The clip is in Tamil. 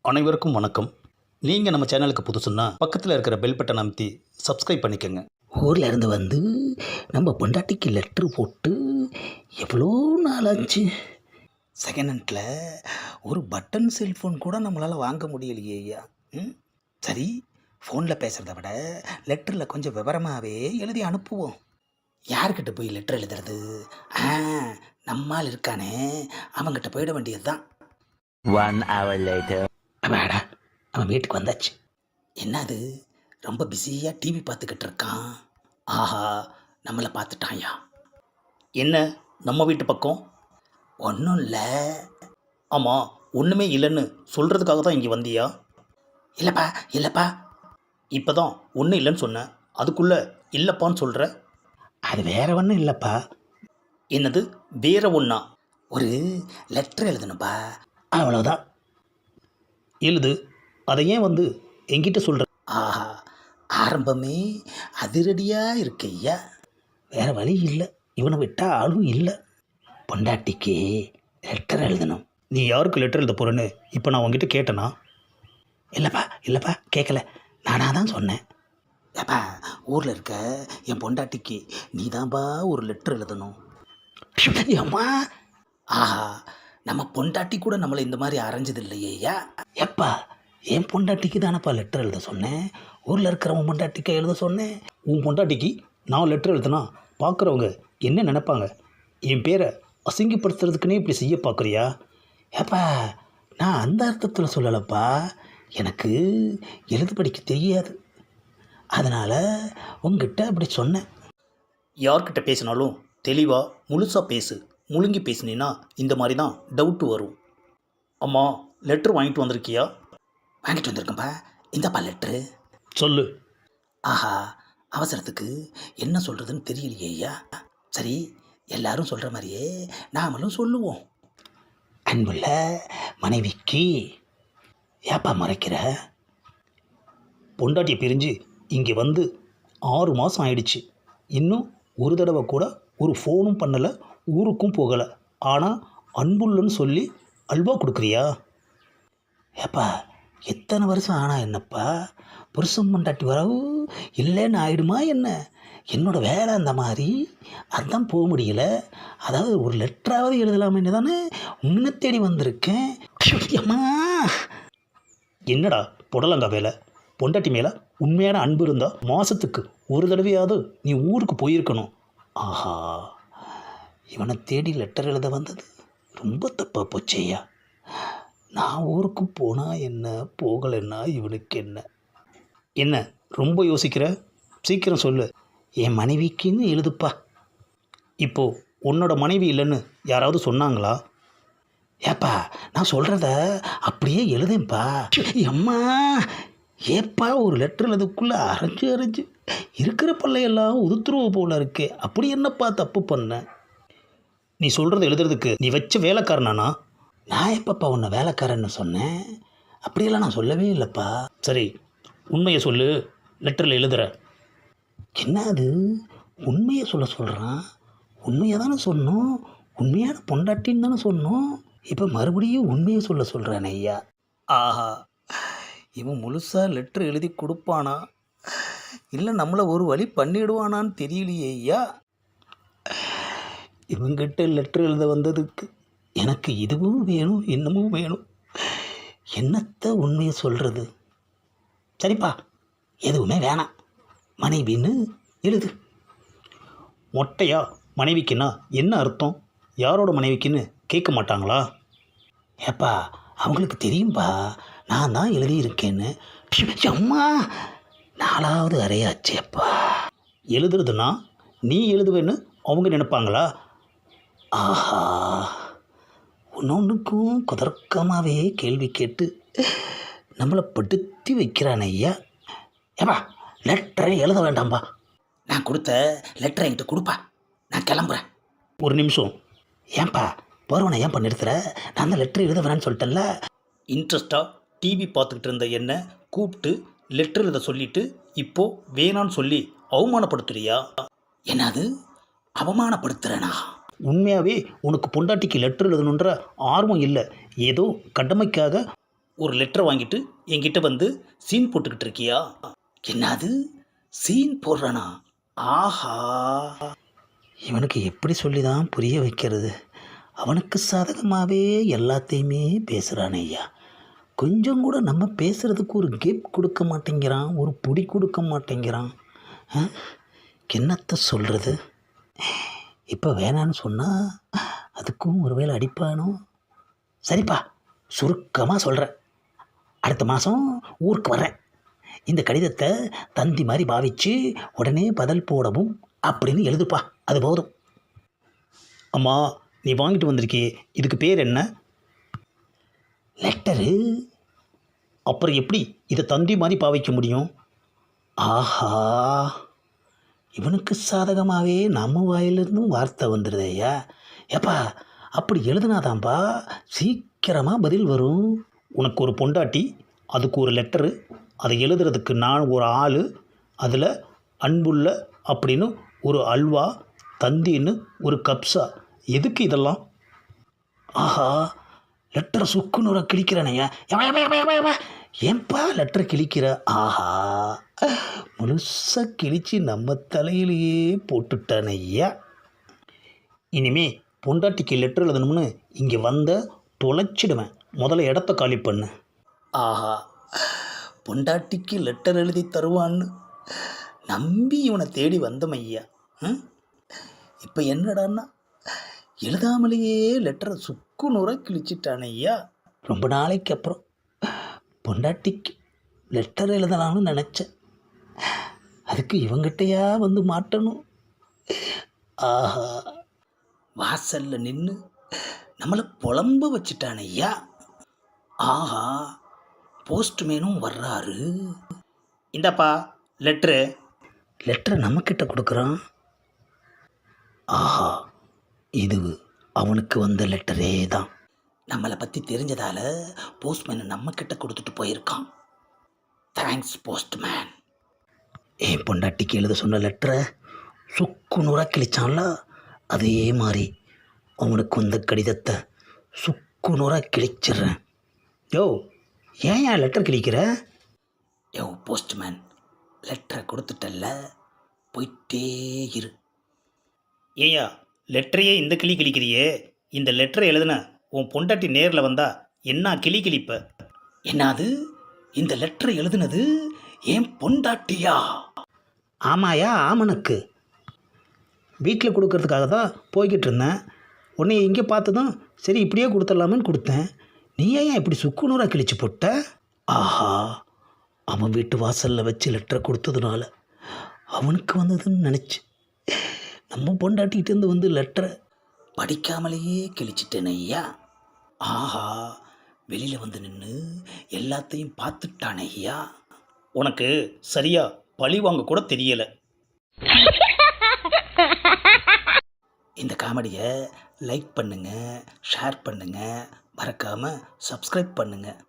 அனைவருக்கும் வணக்கம். நீங்கள் நம்ம சேனலுக்கு புதுசுன்னா பக்கத்தில் இருக்கிற பெல் பட்டன் அமைத்தி சப்ஸ்கிரைப் பண்ணிக்கோங்க. ஊரில் இருந்து வந்து நம்ம பொண்டாட்டிக்கு லெட்ரு போட்டு எவ்வளோ நாள் ஆச்சு. செகண்ட் ஹேண்டில் ஒரு பட்டன் செல்ஃபோன் கூட நம்மளால் வாங்க முடியலையே ஐயா. சரி, ஃபோனில் பேசுகிறத விட லெட்டரில் கொஞ்சம் விவரமாகவே எழுதி அனுப்புவோம். யார்கிட்ட போய் லெட்டர் எழுதுறது? நம்மால் இருக்கானே, அவங்ககிட்ட போயிட வேண்டியது தான். 1 hour later. அப்பாடா, அவன் வீட்டுக்கு வந்தாச்சு. என்னது, ரொம்ப பிஸியாக டிவி பார்த்துக்கிட்டு இருக்கான். ஆஹா, நம்மளை பார்த்துட்டான்யா. என்ன நம்ம வீட்டு பக்கம்? ஒன்றும் இல்லை. ஆமாம், ஒன்றுமே இல்லைன்னு சொல்கிறதுக்காக தான் இங்கே வந்தியா? இல்லைப்பா இல்லைப்பா, இப்போ தான் ஒன்றும் இல்லைன்னு சொன்னேன், அதுக்குள்ளே இல்லைப்பான்னு சொல்கிற. அது வேற ஒன்றும் இல்லைப்பா. என்னது வேற ஒன்றா? ஒரு லெட்டர் எழுதணுப்பா, அவ்வளோதான். எழுது. அதை ஏன் வந்து என்கிட்ட சொல்கிற? ஆஹா, ஆரம்பமே அதிரடியாக இருக்கு ஐயா. வேற வழி இல்லை, இவனை விட்டால் ஆளும் இல்லை. பொண்டாட்டிக்கு லெட்டர் எழுதணும். நீ யாருக்கு லெட்டர் எழுத போகிறேன்னு இப்போ நான் உங்ககிட்ட கேட்டேனா? இல்லைப்பா இல்லைப்பா, கேட்கல, நானாக தான் சொன்னேன். ஏப்பா, ஊரில் இருக்க என் பொண்டாட்டிக்கு நீ தான்ப்பா ஒரு லெட்டர் எழுதணும். அம்மா, ஆஹா, நம்ம பொண்டாட்டி கூட நம்மளை இந்த மாதிரி அரைஞ்சது இல்லையே ஐயா. எப்பா, என் பொண்டாட்டிக்கு தானப்பா லெட்டர் எழுத சொன்னேன், ஊரில் இருக்கிறவன் பொண்டாட்டிக்கு எழுத சொன்னேன். உன் பொண்டாட்டிக்கு நான் லெட்டர் எழுதுனா பார்க்குறவங்க என்ன நினைப்பாங்க? என் பேரை அசிங்கப்படுத்துறதுக்குன்னே இப்படி செய்ய பார்க்குறியா? ஏப்பா, நான் அந்த அர்த்தத்தில் சொல்லலைப்பா. எனக்கு எழுத படிக்க தெரியாது, அதனால் உங்ககிட்ட அப்படி சொன்னேன். யார்கிட்ட பேசினாலும் தெளிவாக முழுசாக பேசு. முழுங்கி பேசினீன்னா இந்த மாதிரி தான் டவுட்டு வரும். அம்மா, லெட்ரு வாங்கிட்டு வந்திருக்கியா? வாங்கிட்டு வந்திருக்கேன்ப்பா, இந்தப்பா லெட்ரு. சொல்லு. ஆஹா, அவசரத்துக்கு என்ன சொல்கிறதுன்னு தெரியலையே ஐயா. சரி, எல்லாரும் சொல்கிற மாதிரியே நாமளும் சொல்லுவோம். அன்புள்ள மனைவிக்கு. ஏப்பா மறைக்கிற? பொண்டாட்டியை பிரிஞ்சு இங்கே வந்து 6 மாதம் ஆயிடுச்சு. இன்னும் ஒரு தடவை கூட ஒரு ஃபோனும் பண்ணலை, ஊருக்கும் போகலை. ஆனால் அன்புள்ளன்னு சொல்லி அல்வா கொடுக்குறியா? ஏப்பா, எத்தனை வருஷம் ஆனா என்னப்பா, புருஷன் பொண்டாட்டி வரவு இல்லைன்னு ஆயிடுமா என்ன? என்னோட வேலை அந்த மாதிரி, அதான் போக முடியல. அதாவது ஒரு லெட்டராவது எழுதலாமேன்னு தானே உன்னை தேடி வந்திருக்கேன். அம்மா, என்னடா புடலங்கா வேலை? பொண்டாட்டி மேலே உண்மையான அன்பு இருந்தால் மாதத்துக்கு ஒரு தடவையாவது நீ ஊருக்கு போயிருக்கணும். ஆஹா, இவனை தேடி லெட்டர் எழுத வந்தது ரொம்ப தப்பாக போச்சேயா. நான் ஊருக்கு போனால் என்ன, போகலைன்னா இவனுக்கு என்ன? என்ன ரொம்ப யோசிக்கிற? சீக்கிரம் சொல்லு. என் மனைவிக்குன்னு எழுதுப்பா. இப்போது உன்னோட மனைவி இல்லைன்னு யாராவது சொன்னாங்களா? ஏப்பா, நான் சொல்கிறத அப்படியே எழுதேன்ப்பா. அம்மா, ஏப்பா ஒரு லெட்டர் எழுதுக்குள்ளே அரைஞ்சு இருக்கிற பல்லையெல்லாம் உதுத்துருவ போல இருக்கே. அப்படி என்னப்பா தப்பு பண்ண? நீ சொல்கிறத எழுதுறதுக்கு நீ வச்ச வேலைக்காரனானா? நான் எப்பப்பா உன்னை வேலைக்காரன்னு சொன்னேன்? அப்படியெல்லாம் நான் சொல்லவே இல்லைப்பா. சரி, உண்மையை சொல்லு. லெட்டரில் எழுதுகிற. என்ன அது, உண்மையை சொல்கிறான்? உண்மையை தானே சொன்னோம், உண்மையான பொண்டாட்டின்னு தானே சொன்னோம். இப்போ மறுபடியும் உண்மையை சொல்கிறானே ஐயா. ஆஹா, இவன் முழுசாக லெட்ரு எழுதி கொடுப்பானா இல்லை நம்மளை ஒரு வழி பண்ணிவிடுவானான்னு தெரியலையே ஐயா. இவங்கிட்ட லெட்ரு எழுத வந்ததுக்கு எனக்கு இதுவும் வேணும் இன்னமும் வேணும். என்னத்தை உண்மையை சொல்கிறது? சரிப்பா, எதுவுமே வேணாம், மனைவின்னு எழுது. மொட்டையா மனைவிக்குன்னா என்ன அர்த்தம்? யாரோட மனைவிக்குன்னு கேட்க மாட்டாங்களா? ஏப்பா, அவங்களுக்கு தெரியும்பா நான் தான் எழுதியிருக்கேன்னு. அம்மா, 4வது அறையாச்சேப்பா. எழுதுறதுன்னா நீ எழுதுவேன்னு அவங்க நினைப்பாங்களா? ஆஹா, ஒன்னொன்றுக்கும் குதர்க்கமாகவே கேள்வி கேட்டு நம்மளை படுத்தி வைக்கிறான் ஐயா. ஏப்பா, லெட்டரை எழுத வேண்டாம்பா. நான் கொடுத்த லெட்டரை என்கிட்ட கொடுப்பா, நான் கிளம்புறேன். ஒரு நிமிஷம். ஏன்பா போகிறவனை ஏன் பண்ணிருக்கிற? நான் அந்த லெட்டர் எழுத வேணான்னு சொல்லிட்டேன்ல. இன்ட்ரெஸ்டாக டிவி பார்த்துக்கிட்டு இருந்த என்னை கூப்பிட்டு லெட்டர் எழுத சொல்லிவிட்டு இப்போது வேணான்னு சொல்லி அவமானப்படுத்துறியா? என்னது, அவமானப்படுத்துகிறேனா? உண்மையாகவே உனக்கு பொண்டாட்டிக்கு லெட்டர் எழுதணுன்ற ஆர்வம் இல்லை, ஏதோ கடமைக்காக ஒரு லெட்டர் வாங்கிட்டு என்கிட்ட வந்து சீன் போட்டுக்கிட்டு இருக்கியா? என்னது சீன் போடுறானா? ஆஹா, இவனுக்கு எப்படி சொல்லி தான் புரிய வைக்கிறது? அவனுக்கு சாதகமாகவே எல்லாத்தையுமே பேசுகிறானே ஐயா. கொஞ்சம் கூட நம்ம பேசுகிறதுக்கு ஒரு கேப் கொடுக்க மாட்டேங்கிறான், ஒரு பொடி கொடுக்க மாட்டேங்கிறான். ஆ? என்னத்தை சொல்கிறது? இப்போ வேணான்னு சொன்னால் அதுக்கும் ஒருவேளை அடிப்பானோ? சரிப்பா, சுருக்கமாக சொல்கிறேன். அடுத்த மாதம் ஊருக்கு வர்றேன். இந்த கடிதத்தை தந்தி மாதிரி பாவிச்சு உடனே பதில் போடவும் அப்படின்னு எழுதுப்பா, அது போதும். அம்மா, நீ வாங்கிட்டு வந்திருக்கியே, இதுக்கு பேர் என்ன? லெட்டரு. அப்புறம் எப்படி இதை தந்தி மாதிரி பாவிக்க முடியும்? ஆஹா, இவனுக்கு சாதகமாகவே நம்ம வாயிலிருந்தும் வார்த்தை வந்துடுது ஐயா. ஏப்பா, அப்படி எழுதுனாதான்ப்பா சீக்கிரமாக பதில் வரும். உனக்கு ஒரு பொண்டாட்டி, அதுக்கு ஒரு லெட்டரு, அதை எழுதுறதுக்கு நான் ஒரு ஆள், அதில் அன்புள்ள அப்படின்னு ஒரு அல்வா, தந்தின்னு ஒரு கப்ஸா. எதுக்கு இதெல்லாம்? ஆஹா, லெட்டரை சுக்குநூறாக கிழிக்கிறானையா. ஏன்பா லெட்டரை கிழிக்கிற? ஆஹா, முழுசாக கிழிச்சு நம்ம தலையிலேயே போட்டுட்டான் ஐயா. இனிமே பொண்டாட்டிக்கு லெட்டர் எழுதணும்னு இங்கே வந்த தொலைச்சிடுவேன். முதல்ல இடத்த காலி பண்ணு. ஆஹா, பொண்டாட்டிக்கு லெட்டர் எழுதி தருவான்னு நம்பி இவனை தேடி வந்தோம் ஐயா. இப்போ என்னடான்னா எழுதாமலேயே லெட்டரை சுக்குநூறாக கிழிச்சிட்டான் ஐயா. ரொம்ப நாளைக்கு அப்புறம் பொண்டாட்டிக்கு லெட்டர் எழுதலாம்னு நினச்சேன். அதுக்கு இவங்கிட்டையா வந்து மாட்டணும். ஆஹா, வாசலில் நின்று நம்மளை புலம்ப வச்சுட்டான் ஐயா. ஆஹா, போஸ்ட்மேனும் வர்றாரு. இந்தாப்பா லெட்ரு. லெட்டரை நம்மக்கிட்ட கொடுக்குறான். ஆஹா, இது அவனுக்கு வந்த லெட்டரே தான். நம்மளை பற்றி தெரிஞ்சதால போஸ்ட்மேனை நம்மக்கிட்ட கொடுத்துட்டு போயிருக்கான். Thanks postman. என் பொண்டாட்டிக்கு எழுத சொன்ன லெட்டரை சுக்குநூறாக கிழிச்சான்ல, அதே மாதிரி அவனுக்கு வந்த கடிதத்தை சுக்குநூறாக கிழிச்சிட்றேன். யோ, ஏன் லெட்டர் கிழிக்கிற? யோ போஸ்ட்மேன், லெட்டரை கொடுத்துட்டல்ல, போயிட்டே இரு. ஏயா, லெட்டரையே இந்த கிளி கிழிக்கிறியே. இந்த லெட்டரை எழுதுன உன் பொண்டாட்டி நேரில் வந்தா என்ன கிளி கிழிப்ப? என்னது, இந்த லெட்டரை எழுதுனது என் பொண்டாட்டியா? ஆமாயா, ஆமனுக்கு. வீட்டில் கொடுக்கறதுக்காக தான் போய்கிட்டு இருந்தேன். உன்னை இங்கே பார்த்ததும் சரி இப்படியே கொடுத்துடலாமேன்னு கொடுத்தேன். நீ ஏன் இப்படி சுக்குநூறாக கிழிச்சு போட்ட? ஆஹா, அவன் வீட்டு வாசலில் வச்சு லெட்டரை கொடுத்ததுனால அவனுக்கு வந்ததுன்னு நினச்சி நம்ம பொண்டாட்டிகிட்டேருந்து வந்து லெட்டரை படிக்காமலேயே கிழிச்சிட்டேன் ஐயா. ஆஹா, வெளியில் வந்து நின்று எல்லாத்தையும் பார்த்துட்டானே ஐயா. உனக்கு சரியா பழி வாங்க கூட தெரியலை. இந்த காமெடியை லைக் பண்ணுங்கள், ஷேர் பண்ணுங்கள், மறக்காமல் சப்ஸ்கிரைப் பண்ணுங்கள்.